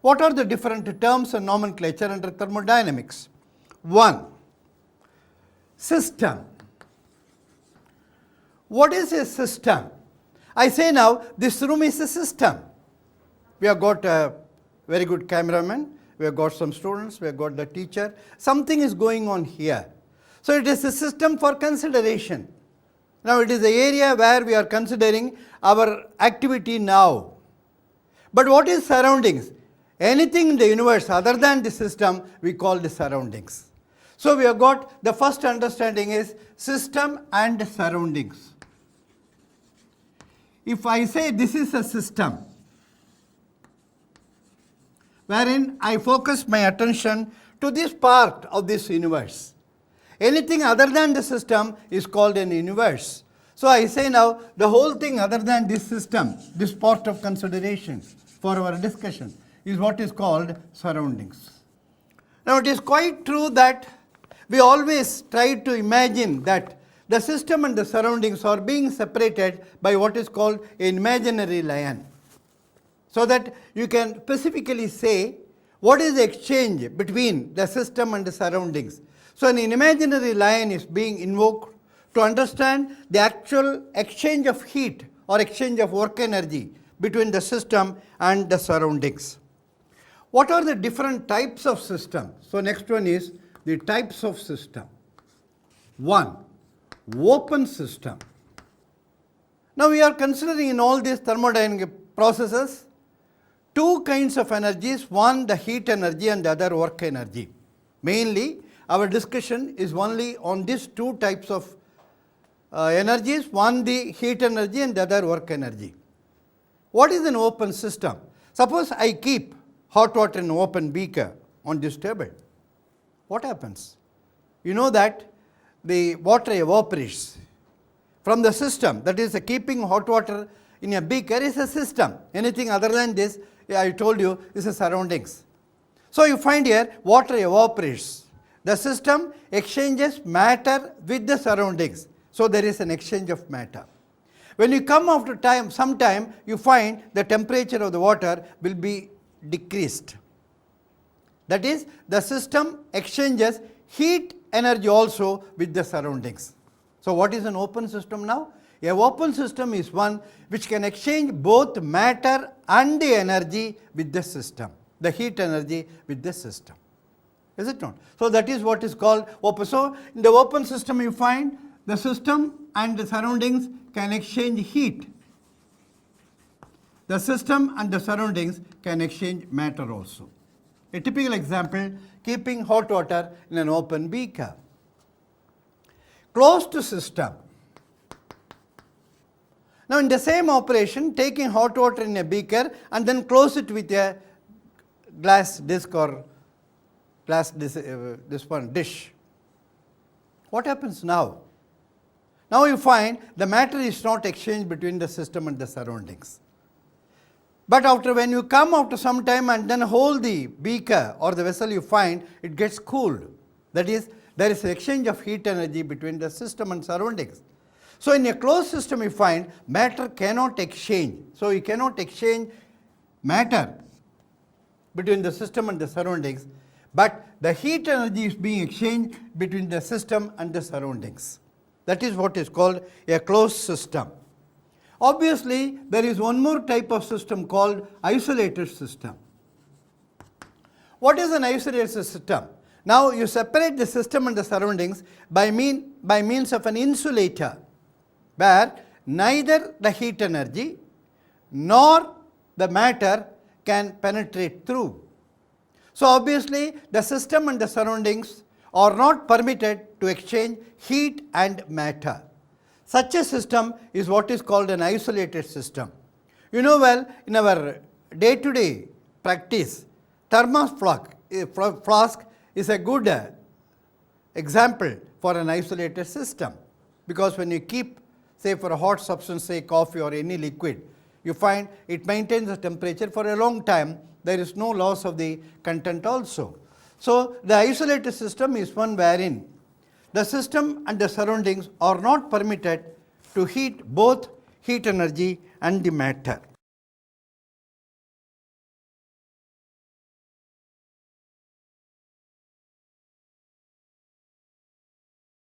What are the different terms and nomenclature under thermodynamics? 1. System. What is a system? I say now, this room is a system. We have got a very good cameraman, we have got some students, we have got the teacher. Something is going on here. So it is a system for consideration. Now it is the area where we are considering our activity now. But what is surroundings? Anything in the universe other than the system, we call the surroundings. So we have got the first understanding is system and surroundings. If I say this is a system, wherein I focus my attention to this part of this universe. Anything other than the system is called an universe. So I say now the whole thing other than this system, this part of consideration for our discussion is what is called surroundings. Now it is quite true that we always try to imagine that the system and the surroundings are being separated by what is called an imaginary line. So that you can specifically say what is the exchange between the system and the surroundings. So an imaginary line is being invoked to understand the actual exchange of heat or exchange of work energy between the system and the surroundings. What are the different types of system? So next one is the types of system. 1. Open system. Now we are considering in all these thermodynamic processes two kinds of energies, one the heat energy and the other work energy. Mainly our discussion is only on these two types of energies, one the heat energy and the other work energy. What is an open system? Suppose I keep hot water in an open beaker on this table. What happens? You know that the water evaporates from the system, that is keeping hot water in a beaker is a system. Anything other than this, I told you, is a surroundings. So you find here water evaporates. The system exchanges matter with the surroundings. So there is an exchange of matter. When you come after time, some time, you find the temperature of the water will be decreased. That is, the system exchanges heat energy also with the surroundings. So what is an open system now? A open system is one which can exchange both matter and the energy with the system, the heat energy with the system. Is it not? So that is what is called open. So in the open system you find the system and the surroundings can exchange heat. The system and the surroundings can exchange matter also. A typical example, keeping hot water in an open beaker. Closed system. Now in the same operation, taking hot water in a beaker and then close it with a glass disc or glass dish. What happens now? Now you find the matter is not exchanged between the system and the surroundings. But when you come after some time and then hold the beaker or the vessel, you find it gets cooled. That is, there is an exchange of heat energy between the system and surroundings. So in a closed system you find matter cannot exchange. So you cannot exchange matter between the system and the surroundings, but the heat energy is being exchanged between the system and the surroundings. That is what is called a closed system. Obviously, there is one more type of system called isolated system. What is an isolated system? Now you separate the system and the surroundings by means of an insulator, where neither the heat energy nor the matter can penetrate through. So obviously the system and the surroundings are not permitted to exchange heat and matter. Such a system is what is called an isolated system. You know well, in our day-to-day practice, thermos flask is a good example for an isolated system, because when you keep, say for a hot substance, say coffee or any liquid, you find it maintains the temperature for a long time. There is no loss of the content also. So the isolated system is one wherein the system and the surroundings are not permitted to heat both heat energy and the matter.